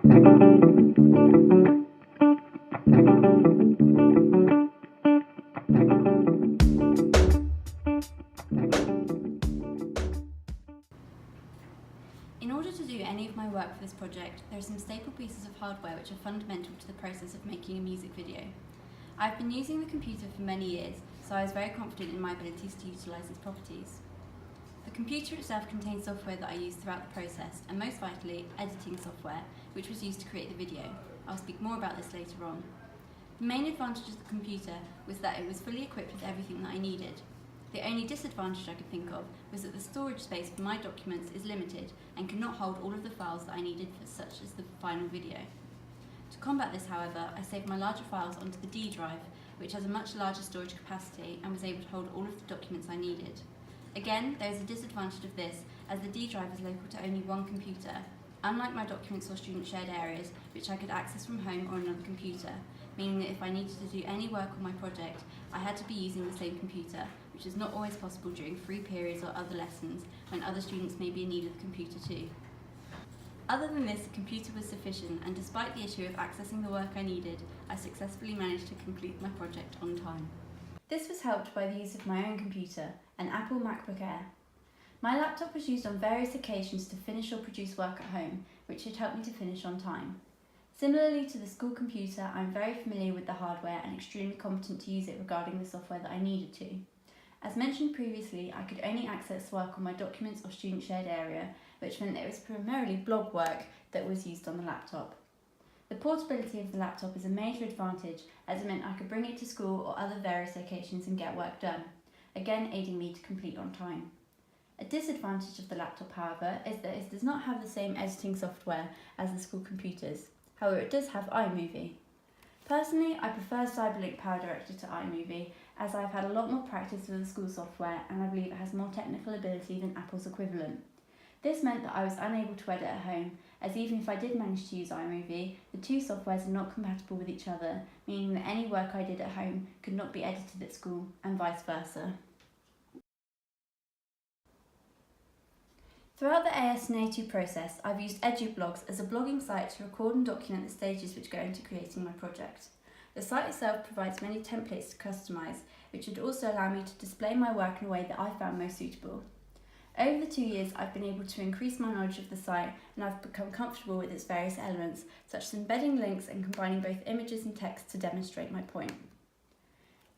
In order to do any of my work for this project, there are some staple pieces of hardware which are fundamental to the process of making a music video. I've been using the computer for many years, so I was very confident in my abilities to utilise its properties. The computer itself contains software that I used throughout the process, and most vitally, editing software, which was used to create the video. I'll speak more about this later on. The main advantage of the computer was that it was fully equipped with everything that I needed. The only disadvantage I could think of was that the storage space for my documents is limited and cannot hold all of the files that I needed for such as the final video. To combat this, however, I saved my larger files onto the D drive, which has a much larger storage capacity and was able to hold all of the documents I needed. Again, there is a disadvantage of this, as the D drive is local to only one computer, unlike my documents or student shared areas, which I could access from home or another computer, meaning that if I needed to do any work on my project, I had to be using the same computer, which is not always possible during free periods or other lessons when other students may be in need of the computer too. Other than this, the computer was sufficient, and despite the issue of accessing the work I needed, I successfully managed to complete my project on time. This was helped by the use of my own computer, an Apple MacBook Air. My laptop was used on various occasions to finish or produce work at home, which had helped me to finish on time. Similarly to the school computer, I am very familiar with the hardware and extremely competent to use it regarding the software that I needed to. As mentioned previously, I could only access work on my documents or student shared area, which meant that it was primarily blog work that was used on the laptop. The portability of the laptop is a major advantage, as it meant I could bring it to school or other various locations and get work done, again aiding me to complete on time. A disadvantage of the laptop, however, is that it does not have the same editing software as the school computers. However, it does have iMovie. Personally, I prefer Cyberlink PowerDirector to iMovie, as I've had a lot more practice with the school software and I believe it has more technical ability than Apple's equivalent. This meant that I was unable to edit at home, as even if I did manage to use iMovie, the two softwares are not compatible with each other, meaning that any work I did at home could not be edited at school, and vice versa. Throughout the AS and A2 process, I've used EduBlogs as a blogging site to record and document the stages which go into creating my project. The site itself provides many templates to customise, which would also allow me to display my work in a way that I found most suitable. Over the 2 years, I've been able to increase my knowledge of the site, and I've become comfortable with its various elements, such as embedding links and combining both images and text to demonstrate my point.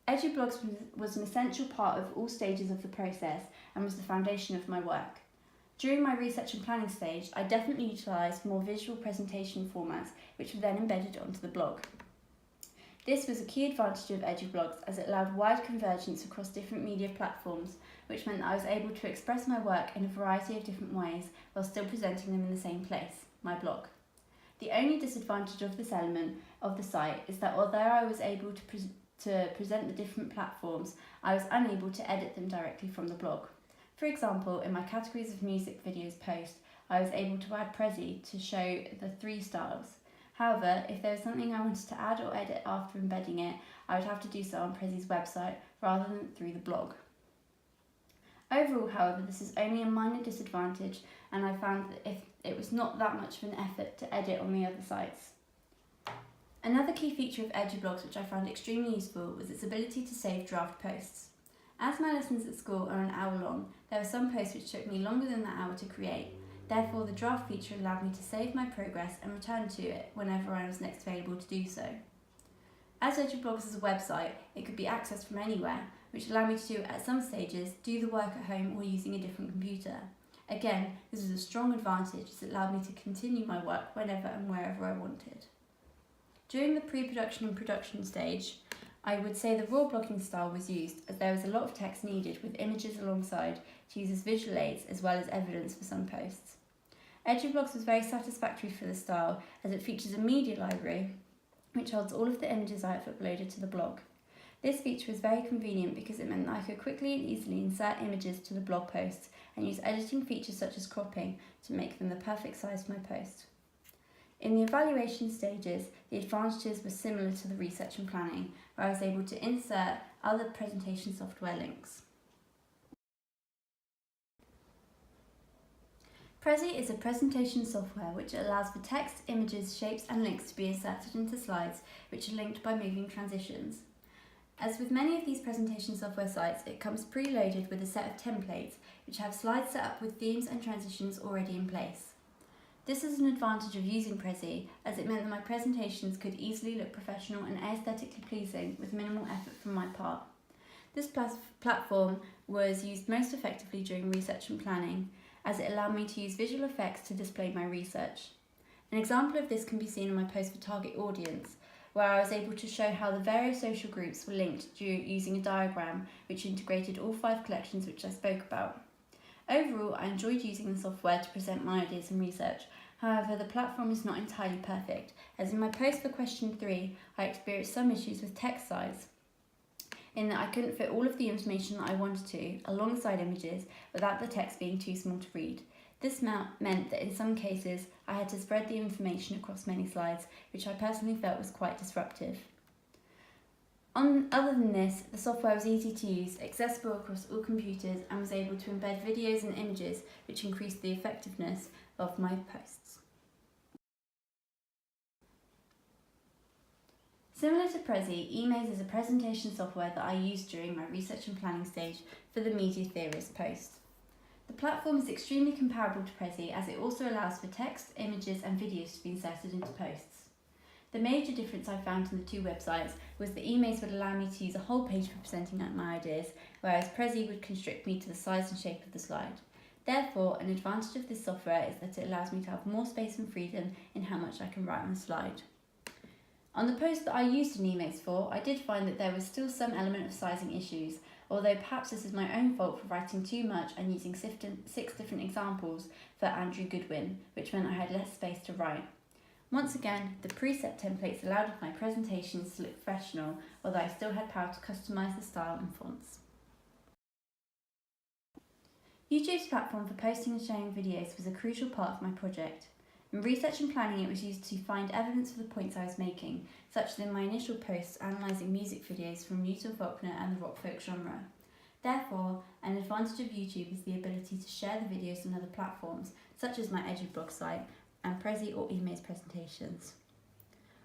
EduBlogs was an essential part of all stages of the process and was the foundation of my work. During my research and planning stage, I definitely utilised more visual presentation formats, which were then embedded onto the blog. This was a key advantage of EduBlogs, as it allowed wide convergence across different media platforms, which meant that I was able to express my work in a variety of different ways while still presenting them in the same place, my blog. The only disadvantage of this element of the site is that although I was able to present the different platforms, I was unable to edit them directly from the blog. For example, in my categories of music videos post, I was able to add Prezi to show the 3 styles. However, if there was something I wanted to add or edit after embedding it, I would have to do so on Prezi's website rather than through the blog. Overall, however, this is only a minor disadvantage, and I found that it was not that much of an effort to edit on the other sites. Another key feature of EduBlogs which I found extremely useful was its ability to save draft posts. As my lessons at school are an hour long, there are some posts which took me longer than that hour to create. Therefore, the draft feature allowed me to save my progress and return to it whenever I was next available to do so. As EduBlogs is a website, it could be accessed from anywhere, which allowed me to, at some stages, do the work at home or using a different computer. Again, this was a strong advantage as it allowed me to continue my work whenever and wherever I wanted. During the pre-production and production stage, I would say the raw blogging style was used, as there was a lot of text needed with images alongside to use as visual aids as well as evidence for some posts. EduBlogs was very satisfactory for the style, as it features a media library which holds all of the images I have uploaded to the blog. This feature was very convenient because it meant that I could quickly and easily insert images to the blog posts and use editing features such as cropping to make them the perfect size for my post. In the evaluation stages, the advantages were similar to the research and planning, where I was able to insert other presentation software links. Prezi is a presentation software which allows for text, images, shapes and links to be inserted into slides which are linked by moving transitions. As with many of these presentation software sites, it comes preloaded with a set of templates which have slides set up with themes and transitions already in place. This is an advantage of using Prezi, as it meant that my presentations could easily look professional and aesthetically pleasing with minimal effort from my part. This platform was used most effectively during research and planning, as it allowed me to use visual effects to display my research. An example of this can be seen in my post for target audience, where I was able to show how the various social groups were linked using a diagram which integrated all 5 collections which I spoke about. Overall, I enjoyed using the software to present my ideas and research. However, the platform is not entirely perfect, as in my post for question 3, I experienced some issues with text size, in that I couldn't fit all of the information that I wanted to, alongside images, without the text being too small to read. This meant that in some cases, I had to spread the information across many slides, which I personally felt was quite disruptive. Other than this, the software was easy to use, accessible across all computers, and was able to embed videos and images, which increased the effectiveness of my posts. Similar to Prezi, eMaze is a presentation software that I used during my research and planning stage for the Media Theorist post. The platform is extremely comparable to Prezi, as it also allows for text, images and videos to be inserted into posts. The major difference I found in the 2 websites was that eMaze would allow me to use a whole page for presenting out my ideas, whereas Prezi would constrict me to the size and shape of the slide. Therefore, an advantage of this software is that it allows me to have more space and freedom in how much I can write on a slide. On the post that I used an eMaze for, I did find that there was still some element of sizing issues, although perhaps this is my own fault for writing too much and using 6 different examples for Andrew Goodwin, which meant I had less space to write. Once again, the preset templates allowed my presentations to look professional, although I still had power to customise the style and fonts. YouTube's platform for posting and sharing videos was a crucial part of my project. In research and planning, it was used to find evidence for the points I was making, such as in my initial posts analysing music videos from Newton Faulkner and the rock folk genre. Therefore, an advantage of YouTube is the ability to share the videos on other platforms, such as my EduBlog site and Prezi or eMaze presentations.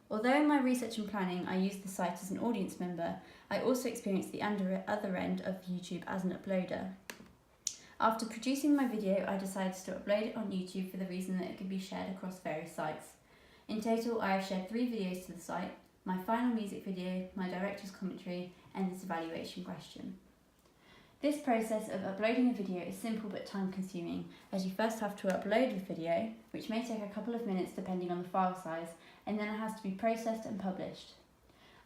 Although in my research and planning I used the site as an audience member, I also experienced the other end of YouTube as an uploader. After producing my video, I decided to upload it on YouTube for the reason that it could be shared across various sites. In total, I have shared 3 videos to the site: my final music video, my director's commentary, and this evaluation question. This process of uploading a video is simple but time consuming, as you first have to upload the video, which may take a couple of minutes depending on the file size, and then it has to be processed and published.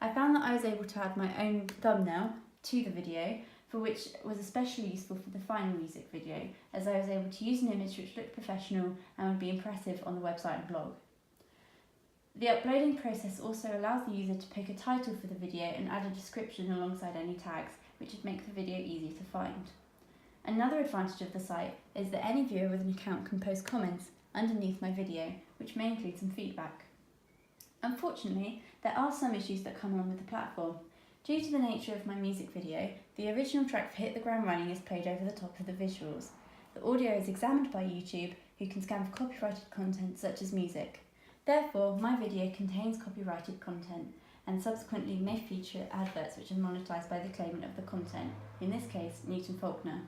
I found that I was able to add my own thumbnail to the video, for which was especially useful for the final music video, as I was able to use an image which looked professional and would be impressive on the website and blog. The uploading process also allows the user to pick a title for the video and add a description alongside any tags, which would make the video easy to find. Another advantage of the site is that any viewer with an account can post comments underneath my video, which may include some feedback. Unfortunately, there are some issues that come along with the platform. Due to the nature of my music video, the original track for Hit the Ground Running is played over the top of the visuals. The audio is examined by YouTube, who can scan for copyrighted content such as music. Therefore, my video contains copyrighted content and subsequently may feature adverts which are monetised by the claimant of the content, in this case, Newton Faulkner.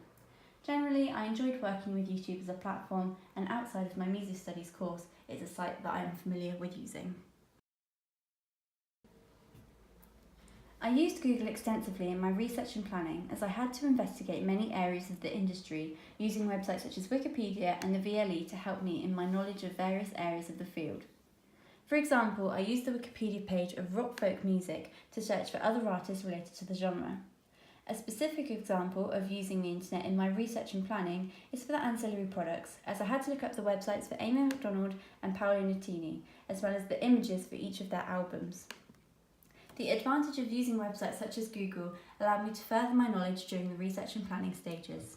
Generally, I enjoyed working with YouTube as a platform, and outside of my music studies course, it's a site that I am familiar with using. I used Google extensively in my research and planning, as I had to investigate many areas of the industry using websites such as Wikipedia and the VLE to help me in my knowledge of various areas of the field. For example, I used the Wikipedia page of rock folk music to search for other artists related to the genre. A specific example of using the internet in my research and planning is for the ancillary products, as I had to look up the websites for Amy MacDonald and Paolo Nutini, as well as the images for each of their albums. The advantage of using websites such as Google allowed me to further my knowledge during the research and planning stages.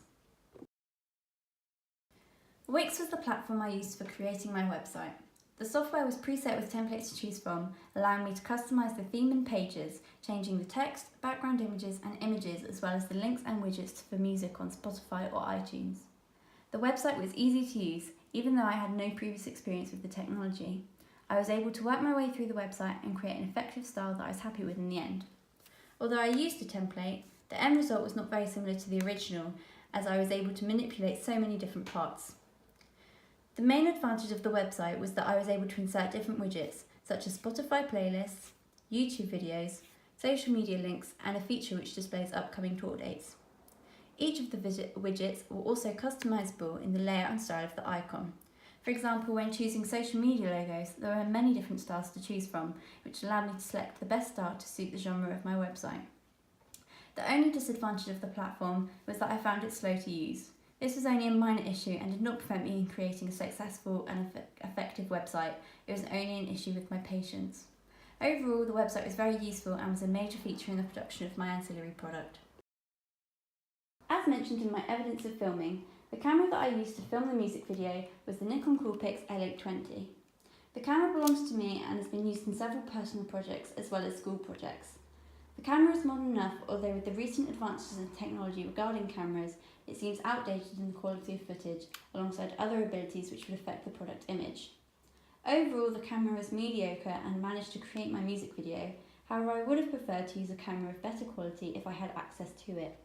Wix was the platform I used for creating my website. The software was preset with templates to choose from, allowing me to customise the theme and pages, changing the text, background images and images, as well as the links and widgets for music on Spotify or iTunes. The website was easy to use, Even though I had no previous experience with the technology, I was able to work my way through the website and create an effective style that I was happy with in the end. Although I used a template, the end result was not very similar to the original, as I was able to manipulate so many different parts. The main advantage of the website was that I was able to insert different widgets, such as Spotify playlists, YouTube videos, social media links, and a feature which displays upcoming tour dates. Each of the widgets were also customizable in the layout and style of the icon. For example, when choosing social media logos, there were many different styles to choose from, which allowed me to select the best style to suit the genre of my website. The only disadvantage of the platform was that I found it slow to use. This was only a minor issue and did not prevent me in creating a successful and effective website. It was only an issue with my patience. Overall, the website was very useful and was a major feature in the production of my ancillary product. As mentioned in my evidence of filming, the camera that I used to film the music video was the Nikon Coolpix L820. The camera belongs to me and has been used in several personal projects as well as school projects. The camera is modern enough, although with the recent advances in technology regarding cameras, it seems outdated in the quality of footage, alongside other abilities which would affect the product image. Overall, the camera was mediocre and managed to create my music video. However, I would have preferred to use a camera of better quality if I had access to it.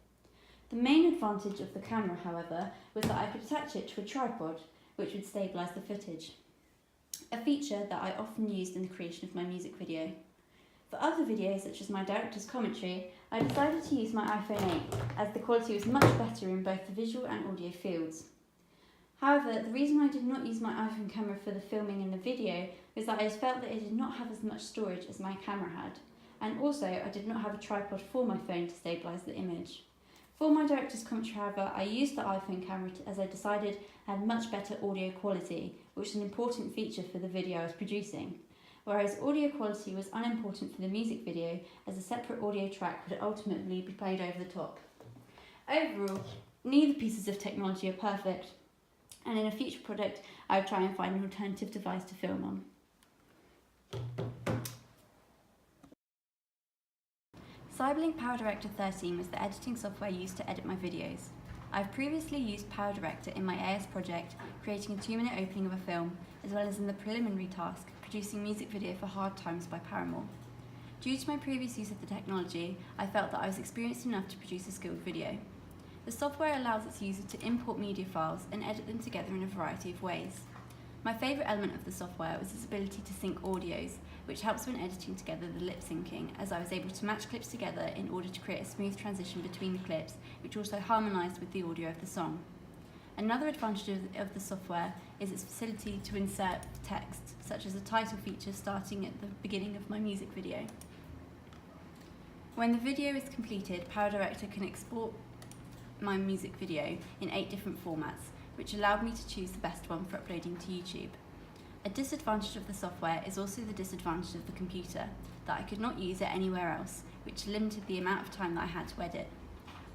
The main advantage of the camera, however, was that I could attach it to a tripod, which would stabilise the footage, a feature that I often used in the creation of my music video. For other videos, such as my director's commentary, I decided to use my iPhone 8, as the quality was much better in both the visual and audio fields. However, the reason I did not use my iPhone camera for the filming in the video was that I felt that it did not have as much storage as my camera had, and also I did not have a tripod for my phone to stabilise the image. For my director's commentary, however, I used the iPhone camera as I decided it had much better audio quality, which is an important feature for the video I was producing, whereas audio quality was unimportant for the music video, as a separate audio track would ultimately be played over the top. Overall, neither pieces of technology are perfect, and in a future product I would try and find an alternative device to film on. Cyberlink PowerDirector 13 was the editing software used to edit my videos. I've previously used PowerDirector in my AS project, creating a 2-minute opening of a film, as well as in the preliminary task, producing music video for Hard Times by Paramore. Due to my previous use of the technology, I felt that I was experienced enough to produce a skilled video. The software allows its user to import media files and edit them together in a variety of ways. My favourite element of the software was its ability to sync audios, which helps when editing together the lip syncing, as I was able to match clips together in order to create a smooth transition between the clips, which also harmonised with the audio of the song. Another advantage of the software is its facility to insert text, such as a title feature starting at the beginning of my music video. When the video is completed, PowerDirector can export my music video in 8 different formats, which allowed me to choose the best one for uploading to YouTube. A disadvantage of the software is also the disadvantage of the computer, that I could not use it anywhere else, which limited the amount of time that I had to edit.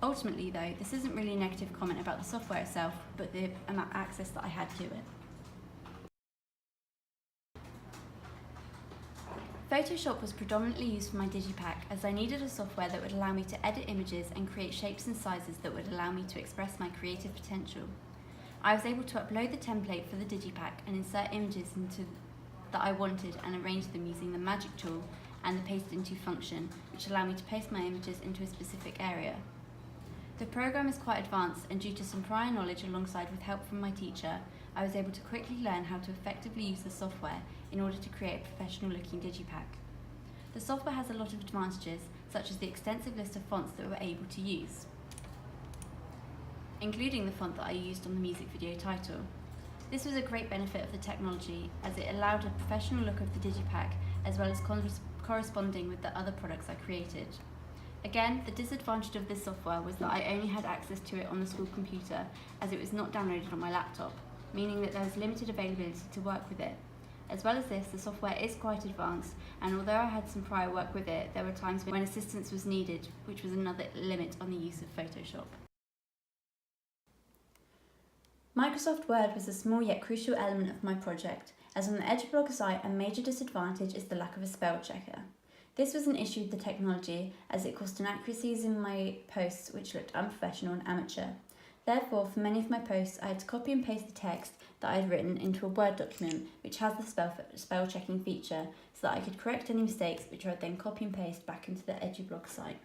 Ultimately though, this isn't really a negative comment about the software itself, but the amount of access that I had to it. Photoshop was predominantly used for my digipack, as I needed a software that would allow me to edit images and create shapes and sizes that would allow me to express my creative potential. I was able to upload the template for the digipack and insert images that I wanted and arrange them using the magic tool and the paste into function, which allow me to paste my images into a specific area. The program is quite advanced, and due to some prior knowledge alongside with help from my teacher, I was able to quickly learn how to effectively use the software in order to create a professional looking digipack. The software has a lot of advantages, such as the extensive list of fonts that we're able to use, including the font that I used on the music video title. This was a great benefit of the technology, as it allowed a professional look of the digipack, as well as corresponding with the other products I created. Again, the disadvantage of this software was that I only had access to it on the school computer, as it was not downloaded on my laptop, meaning that there was limited availability to work with it. As well as this, the software is quite advanced, and although I had some prior work with it, there were times when assistance was needed, which was another limit on the use of Photoshop. Microsoft Word was a small yet crucial element of my project, as on the EduBlog site a major disadvantage is the lack of a spell checker. This was an issue with the technology, as it caused inaccuracies in my posts which looked unprofessional and amateur. Therefore, for many of my posts, I had to copy and paste the text that I had written into a Word document which has the spell checking feature so that I could correct any mistakes which I would then copy and paste back into the EduBlog site.